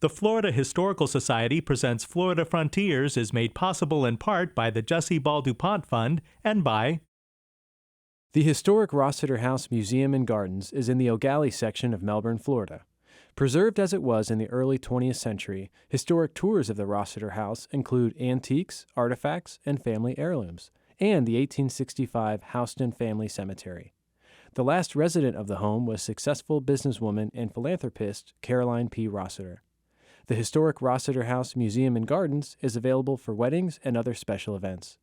The Florida Historical Society presents Florida Frontiers is made possible in part by the Jessie Ball DuPont Fund and by The historic Rossiter House Museum and Gardens is in the O'Galley section of Melbourne, Florida. Preserved as it was in the early 20th century, historic tours of the Rossiter House include antiques, artifacts, and family heirlooms, and the 1865 Houston Family Cemetery. The last resident of the home was successful businesswoman and philanthropist Caroline P. Rossiter. The historic Rossiter House Museum and Gardens is available for weddings and other special events.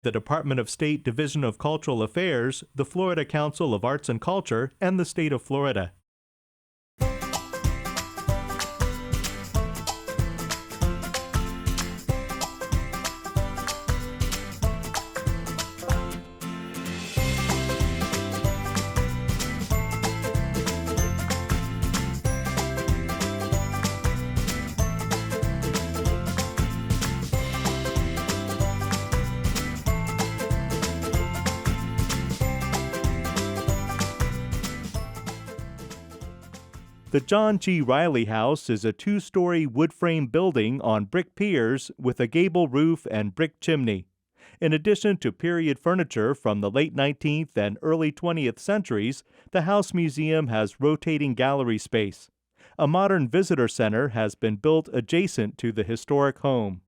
the Department of State Division of Cultural Affairs, the Florida Council of Arts and Culture, and the state of Florida. The John G. Riley House is a two-story wood-frame building on brick piers with a gable roof and brick chimney. In addition to period furniture from the late 19th and early 20th centuries, the House Museum has rotating gallery space. A modern visitor center has been built adjacent to the historic home.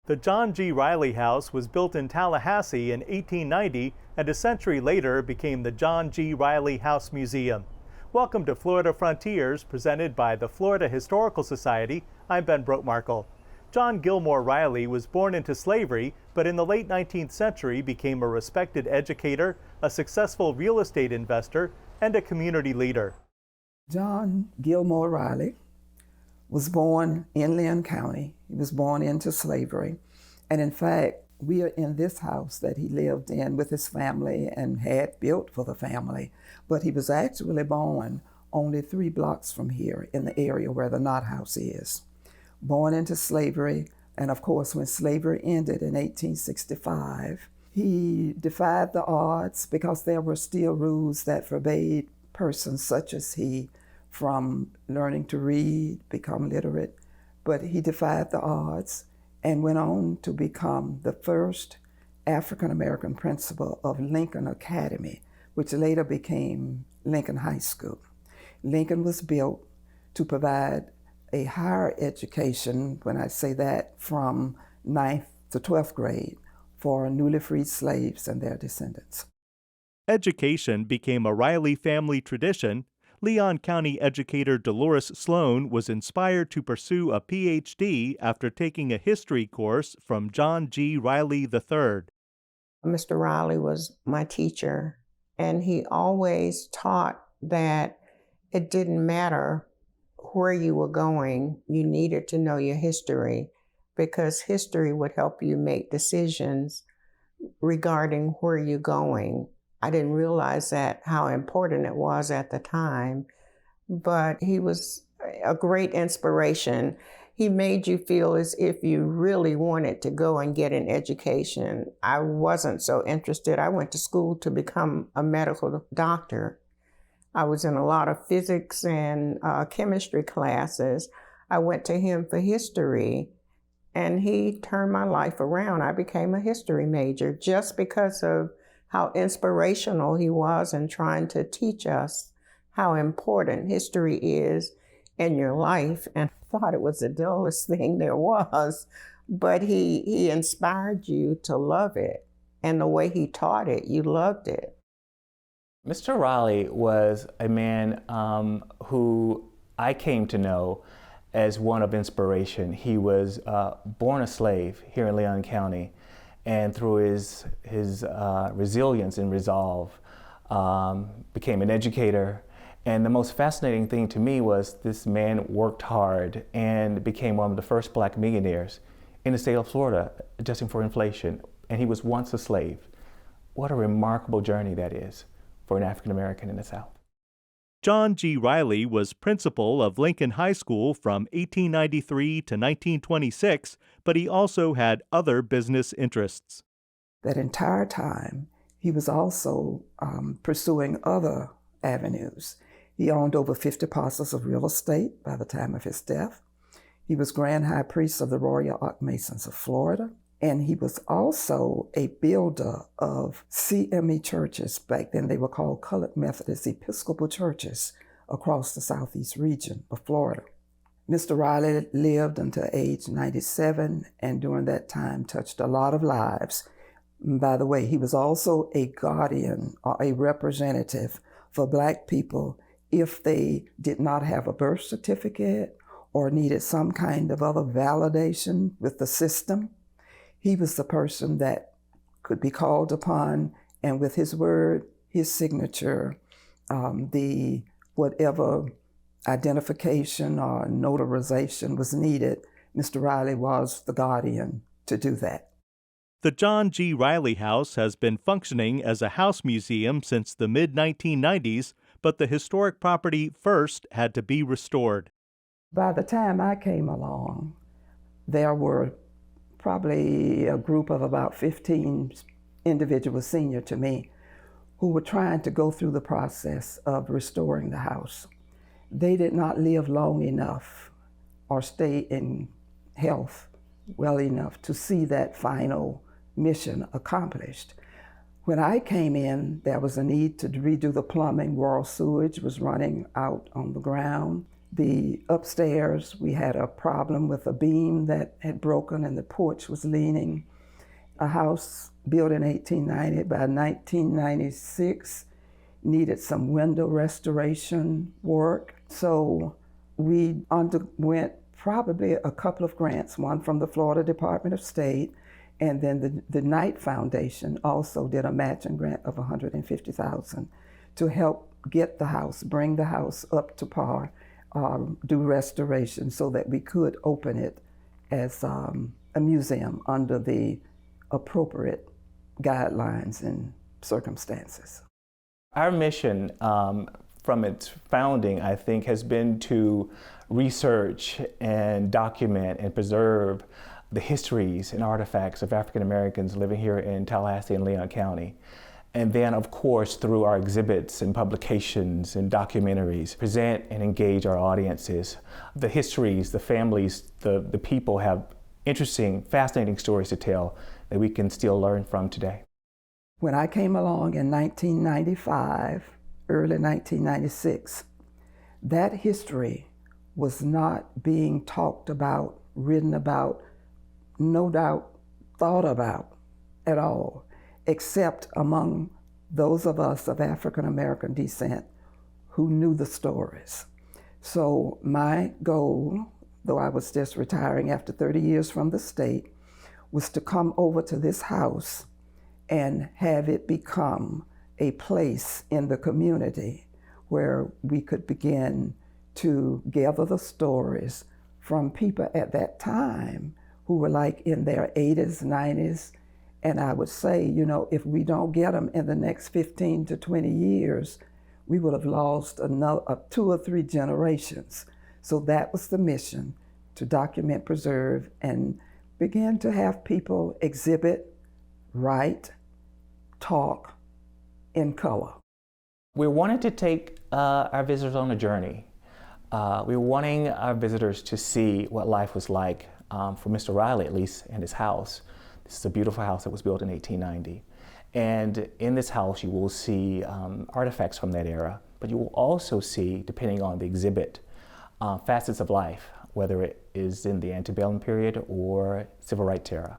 The John G. Riley House was built in Tallahassee in 1890 and a century later became the John G. Riley House Museum. Welcome to Florida Frontiers, presented by the Florida Historical Society. I'm Ben Brotemarkle. John Gilmore Riley was born into slavery, but in the late 19th century became a respected educator, a successful real estate investor, and a community leader. John Gilmore Riley was born in Lynn County. He was born into slavery. And in fact, we are in this house that he lived in with his family and had built for the family. But he was actually born only 3 blocks from here in the area where the Knott House is. Born into slavery, and of course when slavery ended in 1865, he defied the odds because there were still rules that forbade persons such as he from learning to read, become literate. But he defied the odds and went on to become the first African-American principal of Lincoln Academy, which later became Lincoln High School. Lincoln was built to provide a higher education, when I say that, from 9th to 12th grade for newly freed slaves and their descendants. Education became a Riley family tradition. Leon County educator Dolores Sloan was inspired to pursue a Ph.D. after taking a history course from John G. Riley III. Mr. Riley was my teacher, and he always taught that it didn't matter where you were going, you needed to know your history, because history would help you make decisions regarding where you're going. I didn't realize that, how important it was at the time, but he was a great inspiration. He made you feel as if you really wanted to go and get an education. I wasn't so interested. I went to school to become a medical doctor. I was in a lot of physics and chemistry classes. I went to him for history, and he turned my life around. I became a history major just because of how inspirational he was in trying to teach us how important history is in your life. And I thought it was the dullest thing there was, but he inspired you to love it. And the way he taught it, you loved it. Mr. Riley was a man who I came to know as one of inspiration. He was born a slave here in Leon County, and through his resilience and resolve, became an educator. And the most fascinating thing to me was this man worked hard and became one of the first Black millionaires in the state of Florida, adjusting for inflation. And he was once a slave. What a remarkable journey that is for an African American in the South. John G. Riley was principal of Lincoln High School from 1893 to 1926, but he also had other business interests. That entire time, he was also pursuing other avenues. He owned over 50 parcels of real estate by the time of his death. He was Grand High Priest of the Royal Ark Masons of Florida, and he was also a builder of CME churches. Back then they were called Colored Methodist Episcopal churches across the southeast region of Florida. Mr. Riley lived until age 97, and during that time touched a lot of lives. By the way, he was also a guardian or a representative for Black people if they did not have a birth certificate or needed some kind of other validation with the system. He was the person that could be called upon, and with his word, his signature, the whatever identification or notarization was needed, Mr. Riley was the guardian to do that. The John G. Riley House has been functioning as a house museum since the mid-1990s, but the historic property first had to be restored. By the time I came along, there were probably a group of about 15 individuals senior to me who were trying to go through the process of restoring the house. They did not live long enough or stay in health well enough to see that final mission accomplished. When I came in, there was a need to redo the plumbing. Rural sewage was running out on the ground. The upstairs, we had a problem with a beam that had broken and the porch was leaning. A house built in 1890, by 1996, needed some window restoration work. So we underwent probably a couple of grants, one from the Florida Department of State, and then the Knight Foundation also did a matching grant of $150,000 to help get the house, bring the house up to par, do restoration so that we could open it as a museum under the appropriate guidelines and circumstances. Our mission from its founding, I think, has been to research and document and preserve the histories and artifacts of African Americans living here in Tallahassee and Leon County. And then, of course, through our exhibits and publications and documentaries, present and engage our audiences. The histories, the families, the people have interesting, fascinating stories to tell that we can still learn from today. When I came along in 1995, early 1996, that history was not being talked about, written about, no doubt thought about at all, except among those of us of African American descent who knew the stories. So my goal, though I was just retiring after 30 years from the state, was to come over to this house and have it become a place in the community where we could begin to gather the stories from people at that time who were like in their 80s, 90s. And I would say, you know, if we don't get them in the next 15 to 20 years, we would have lost another 2 or 3 generations. So that was the mission, to document, preserve, and begin to have people exhibit, write, talk in color. We wanted to take our visitors on a journey. We were wanting our visitors to see what life was like for Mr. Riley, at least, and his house. This is a beautiful house that was built in 1890. And in this house, you will see artifacts from that era, but you will also see, depending on the exhibit, facets of life, whether it is in the antebellum period or civil rights era.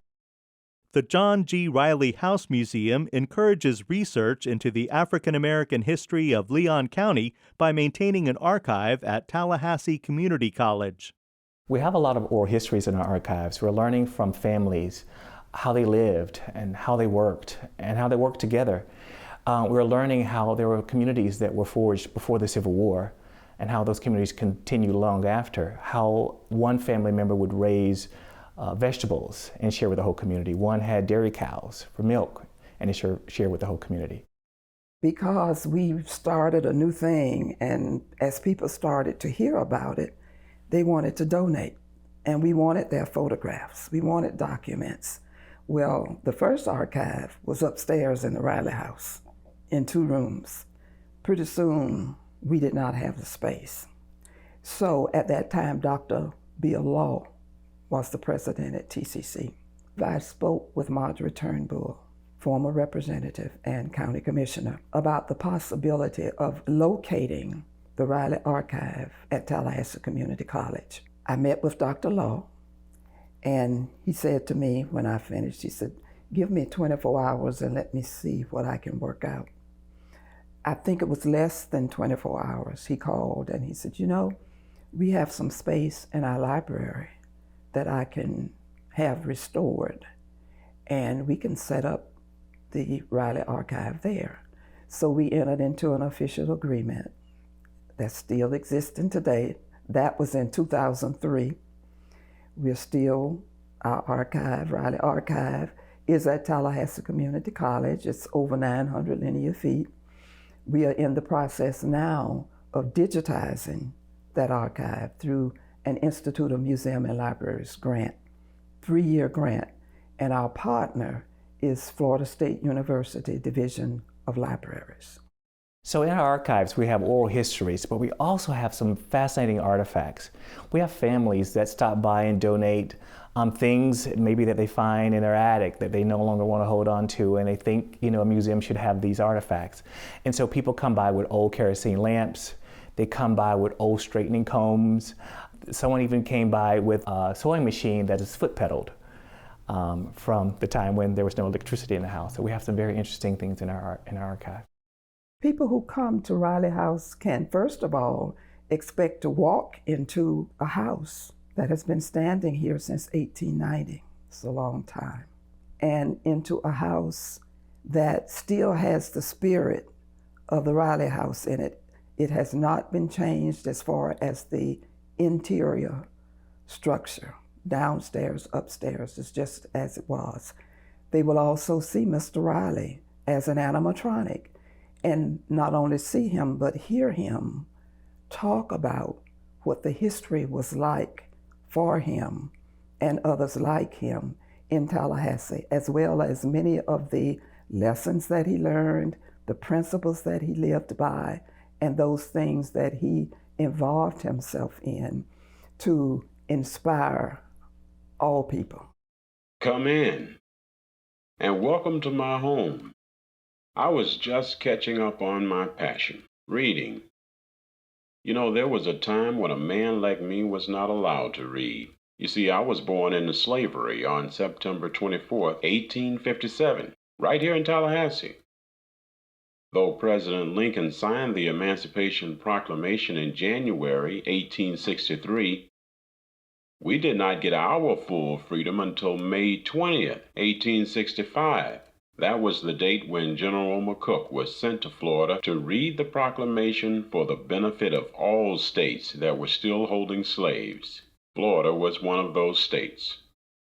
The John G. Riley House Museum encourages research into the African American history of Leon County by maintaining an archive at Tallahassee Community College. We have a lot of oral histories in our archives. We're learning from families how they lived and how they worked together. We're learning how there were communities that were forged before the Civil War and how those communities continued long after, how one family member would raise vegetables and share with the whole community. One had dairy cows for milk and share with the whole community. Because we started a new thing, and as people started to hear about it, they wanted to donate, and we wanted their photographs. We wanted documents. Well, the first archive was upstairs in the Riley house in 2 rooms. Pretty soon, we did not have the space. So at that time, Dr. Bill Law was the president at TCC. I spoke with Marjorie Turnbull, former representative and county commissioner, about the possibility of locating the Riley Archive at Tallahassee Community College. I met with Dr. Law, and he said to me when I finished, he said, give me 24 hours and let me see what I can work out. I think it was less than 24 hours. He called and he said, you know, we have some space in our library that I can have restored, and we can set up the Riley Archive there. So we entered into an official agreement that still existing today. That was in 2003. We're still, our archive, Riley Archive, is at Tallahassee Community College. It's over 900 linear feet. We are in the process now of digitizing that archive through an Institute of Museum and Libraries grant, 3-year grant, and our partner is Florida State University Division of Libraries. So in our archives, we have oral histories, but we also have some fascinating artifacts. We have families that stop by and donate things maybe that they find in their attic that they no longer want to hold on to, and they think, you know, a museum should have these artifacts. And so people come by with old kerosene lamps, they come by with old straightening combs. Someone even came by with a sewing machine that is foot pedaled from the time when there was no electricity in the house. So we have some very interesting things in our archive. People who come to Riley House can, first of all, expect to walk into a house that has been standing here since 1890. It's a long time. And into a house that still has the spirit of the Riley House in it. It has not been changed as far as the interior structure. Downstairs, upstairs is just as it was. They will also see Mr. Riley as an animatronic, and not only see him, but hear him talk about what the history was like for him and others like him in Tallahassee, as well as many of the lessons that he learned, the principles that he lived by, and those things that he involved himself in to inspire all people. Come in, and welcome to my home. I was just catching up on my passion, reading. You know, there was a time when a man like me was not allowed to read. You see, I was born into slavery on September 24th, 1857, right here in Tallahassee. Though President Lincoln signed the Emancipation Proclamation in January 1863, we did not get our full freedom until May 20th, 1865. That was the date when General McCook was sent to Florida to read the proclamation for the benefit of all states that were still holding slaves. Florida was one of those states.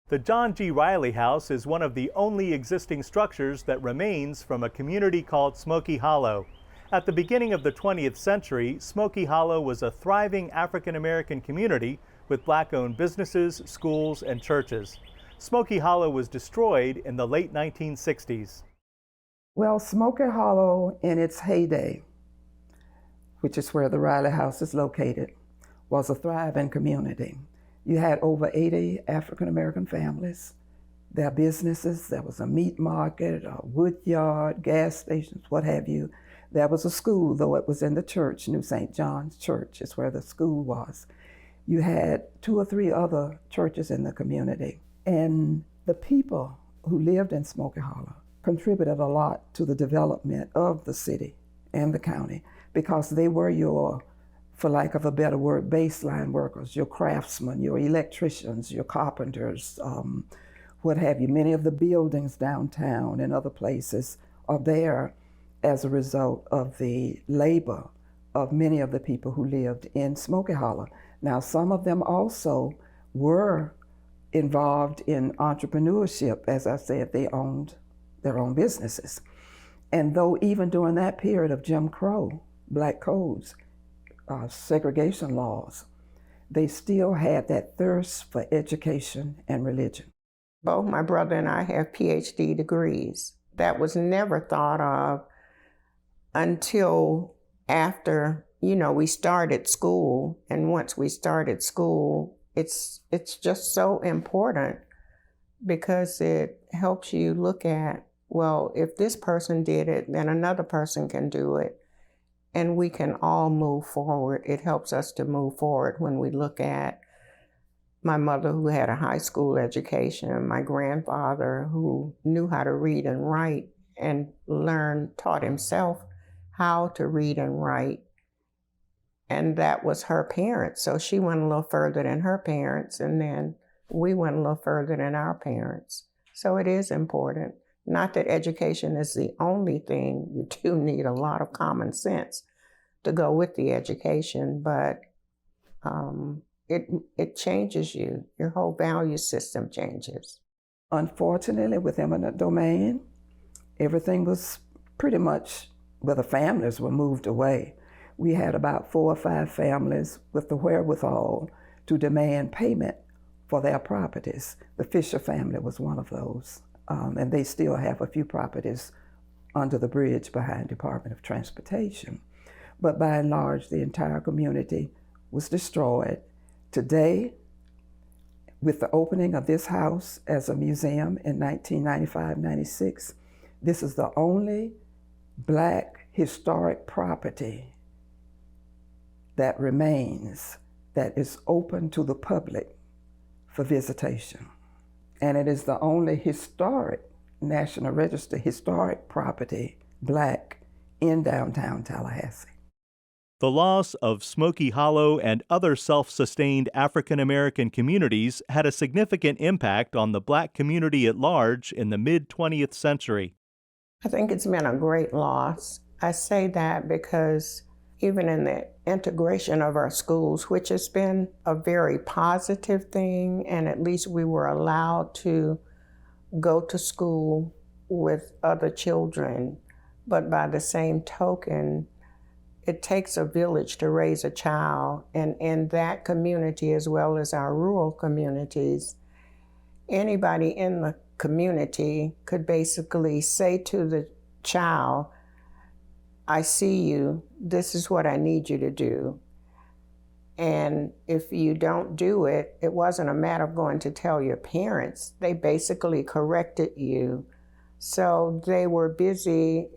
The John G. Riley House is one of the only existing structures that remains from a community called Smokey Hollow. At the beginning of the 20th century, Smokey Hollow was a thriving African-American community with Black-owned businesses, schools, and churches. Smokey Hollow was destroyed in the late 1960s. Well, Smokey Hollow in its heyday, which is where the Riley House is located, was a thriving community. You had over 80 African-American families, their businesses. There was a meat market, a wood yard, gas stations, what have you. There was a school, though it was in the church, New St. John's Church is where the school was. You had 2 or 3 other churches in the community. And the people who lived in Smokey Hollow contributed a lot to the development of the city and the county, because they were your, for lack of a better word, baseline workers, your craftsmen, your electricians, your carpenters, what have you. Many of the buildings downtown and other places are there as a result of the labor of many of the people who lived in Smokey Hollow. Now, some of them also were involved in entrepreneurship. As I said, they owned their own businesses. And though even during that period of Jim Crow, black codes, segregation laws, they still had that thirst for education and religion. Both my brother and I have PhD degrees. That was never thought of until after we started school, and once we started school, it's just so important because it helps you look at, well, if this person did it, then another person can do it, and we can all move forward. It helps us to move forward when we look at my mother, who had a high school education, my grandfather, who knew how to read and write and taught himself how to read and write. And that was her parents. So she went a little further than her parents, and then we went a little further than our parents. So it is important. Not that education is the only thing. You do need a lot of common sense to go with the education, but it changes you. Your whole value system changes. Unfortunately, with eminent domain, everything was pretty much, well, the families were moved away. We had about 4 or 5 families with the wherewithal to demand payment for their properties. The Fisher family was one of those, and they still have a few properties under the bridge behind Department of Transportation. But by and large, the entire community was destroyed. Today, with the opening of this house as a museum in 1995-96, this is the only Black historic property that remains, that is open to the public for visitation. And it is the only historic, National Register historic property, Black, in downtown Tallahassee. The loss of Smokey Hollow and other self-sustained African American communities had a significant impact on the Black community at large in the mid-20th century. I think it's been a great loss. I say that because even in the integration of our schools, which has been a very positive thing, and at least we were allowed to go to school with other children, but by the same token, it takes a village to raise a child, and in that community as well as our rural communities, anybody in the community could basically say to the child, I see you, this is what I need you to do. And if you don't do it, it wasn't a matter of going to tell your parents. They basically corrected you. So they were busy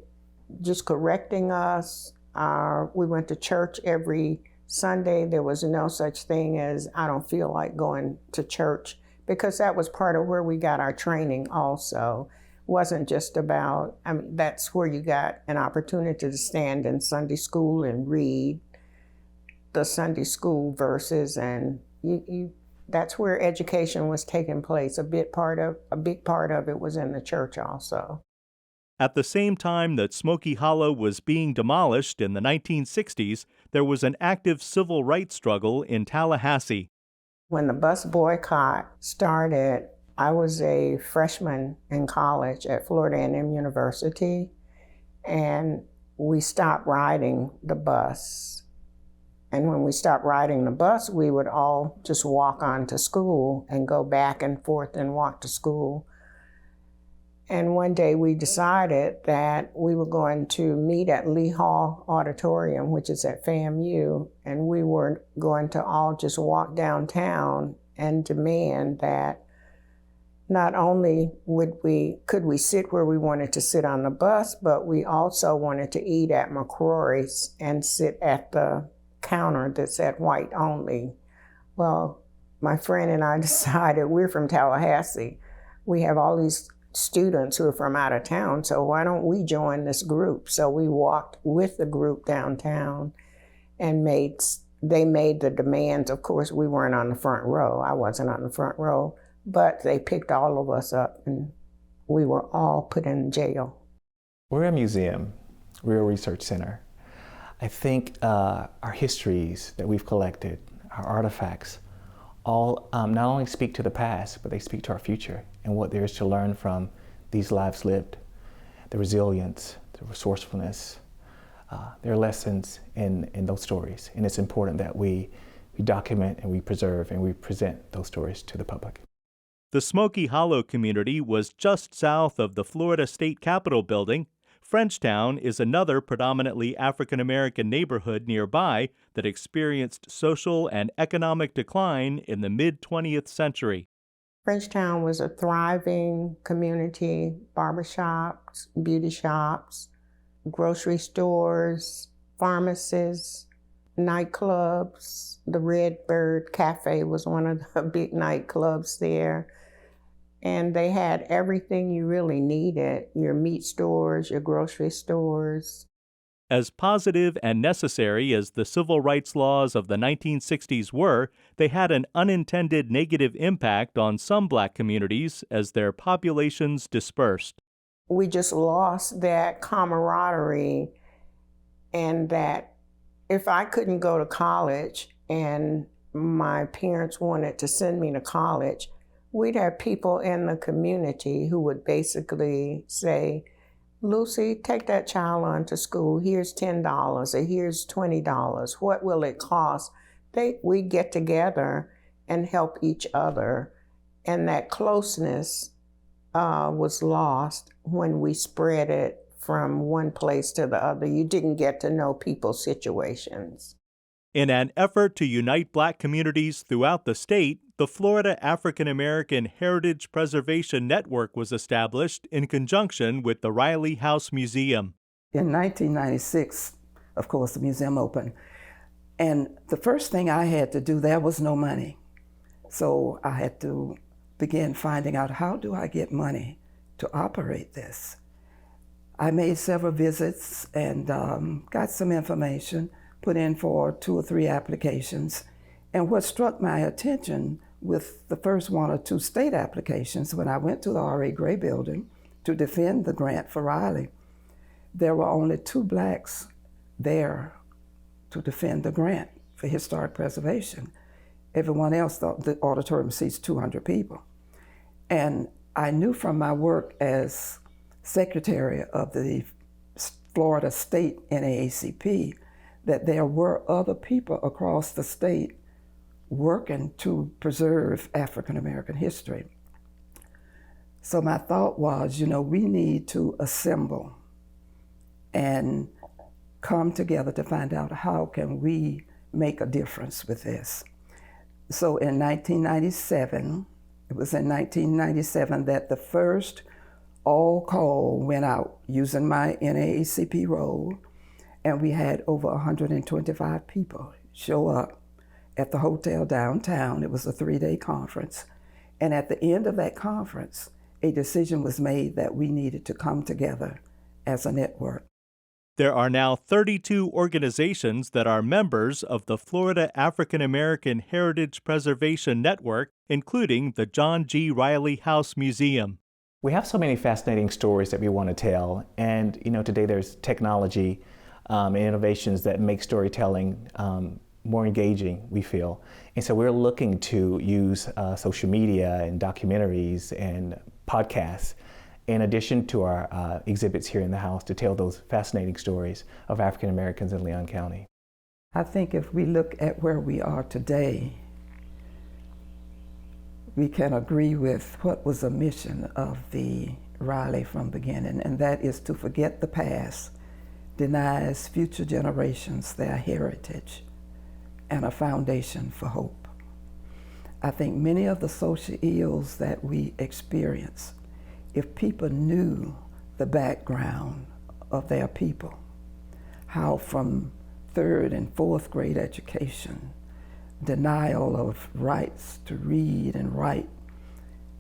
just correcting us. We went to church every Sunday. There was no such thing as, I don't feel like going to church, because that was part of where we got our training also. Wasn't just about, that's where you got an opportunity to stand in Sunday school and read the Sunday school verses, and that's where education was taking place. A big part of it was in the church also. At the same time that Smokey Hollow was being demolished in the 1960s, there was an active civil rights struggle in Tallahassee. When the bus boycott started, I was a freshman in college at Florida A&M University, and we stopped riding the bus. And when we stopped riding the bus, we would all just walk on to school and go back and forth and walk to school. And one day we decided that we were going to meet at Lee Hall Auditorium, which is at FAMU, and we were going to all just walk downtown and demand that not only could we sit where we wanted to sit on the bus, but we also wanted to eat at McCrory's and sit at the counter that said white only. Well, my friend and I decided, we're from Tallahassee. We have all these students who are from out of town, so why don't we join this group? So we walked with the group downtown and they made the demands. Of course, we weren't on the front row. I wasn't on the front row, but they picked all of us up and we were all put in jail. We're a museum, we're a research center. I think our histories that we've collected, our artifacts, all not only speak to the past, but they speak to our future and what there is to learn from these lives lived, the resilience, the resourcefulness. There are lessons in those stories, and it's important that we document and we preserve and we present those stories to the public. The Smokey Hollow community was just south of the Florida State Capitol building, Frenchtown is another predominantly African American neighborhood nearby that experienced social and economic decline in the mid-20th century. Frenchtown was a thriving community, barbershops, beauty shops, grocery stores, pharmacies, nightclubs. The Red Bird Cafe was one of the big nightclubs there. And they had everything you really needed, your meat stores, your grocery stores. As positive and necessary as the civil rights laws of the 1960s were, they had an unintended negative impact on some Black communities as their populations dispersed. We just lost that camaraderie, and that if I couldn't go to college and my parents wanted to send me to college, we'd have people in the community who would basically say, Lucy, take that child on to school. Here's $10 or here's $20. What will it cost? We'd get together and help each other. And that closeness was lost when we spread it from one place to the other. You didn't get to know people's situations. In an effort to unite Black communities throughout the state, the Florida African American Heritage Preservation Network was established in conjunction with the Riley House Museum. In 1996, of course, the museum opened. And the first thing I had to do, there was no money. So I had to begin finding out, how do I get money to operate this? I made several visits and got some information, put in for 2 or 3 applications. And what struck my attention with the first 1 or 2 state applications, when I went to the R.A. Gray building to defend the grant for Riley, there were only 2 Blacks there to defend the grant for historic preservation. Everyone else thought the auditorium seats 200 people. And I knew from my work as secretary of the Florida State NAACP that there were other people across the state working to preserve African American history. So my thought was, we need to assemble and come together to find out how can we make a difference with this. So in 1997, it was in 1997 that the first all call went out using my NAACP role, and we had over 125 people show up at the hotel downtown. It was a 3-day conference. And at the end of that conference, a decision was made that we needed to come together as a network. There are now 32 organizations that are members of the Florida African American Heritage Preservation Network, including the John G. Riley House Museum. We have so many fascinating stories that we want to tell, and today there's technology and innovations that make storytelling more engaging, we feel. And so we're looking to use social media and documentaries and podcasts in addition to our exhibits here in the house to tell those fascinating stories of African Americans in Leon County. I think if we look at where we are today, we can agree with what was a mission of the Riley from beginning, and that is to forget the past denies future generations their heritage and a foundation for hope. I think many of the social ills that we experience, if people knew the background of their people, how from 3rd and 4th grade education, denial of rights to read and write,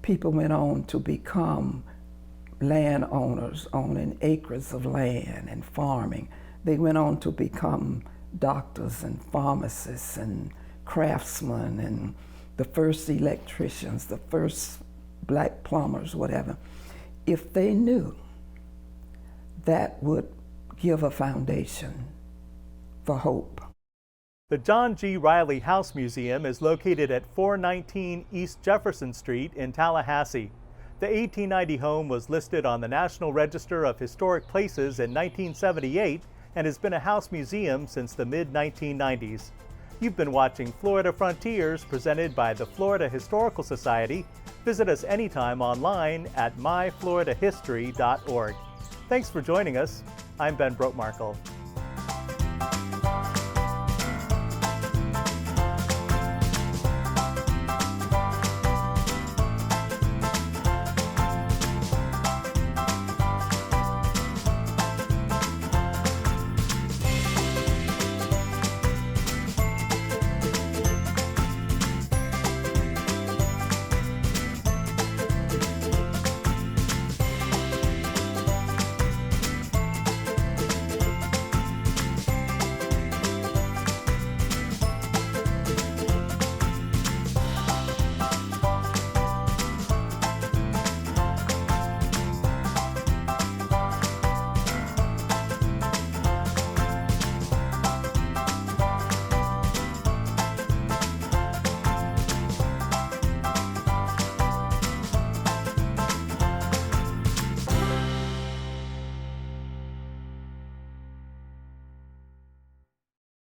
people went on to become landowners owning acres of land and farming. They went on to become doctors and pharmacists and craftsmen and the first electricians, the first Black plumbers, whatever. If they knew, that would give a foundation for hope. The John G. Riley House Museum is located at 419 East Jefferson Street in Tallahassee. The 1890 home was listed on the National Register of Historic Places in 1978 and has been a house museum since the mid-1990s. You've been watching Florida Frontiers, presented by the Florida Historical Society. Visit us anytime online at myfloridahistory.org. Thanks for joining us. I'm Ben Brotmarkle.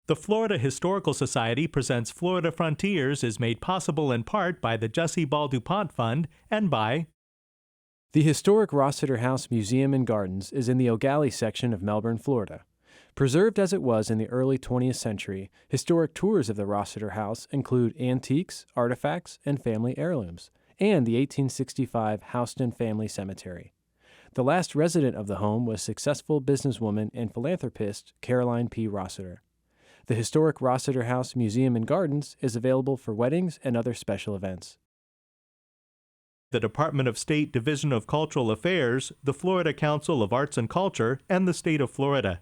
The Florida Historical Society presents Florida Frontiers is made possible in part by the Jessie Ball DuPont Fund and by The historic Rossiter House Museum and Gardens is in the O'Galley section of Melbourne, Florida. Preserved as it was in the early 20th century, historic tours of the Rossiter House include antiques, artifacts, and family heirlooms, and the 1865 Houston Family Cemetery. The last resident of the home was successful businesswoman and philanthropist Caroline P. Rossiter. The historic Rossiter House Museum and Gardens is available for weddings and other special events. the Department of State Division of Cultural Affairs, the Florida Council of Arts and Culture, and the state of Florida.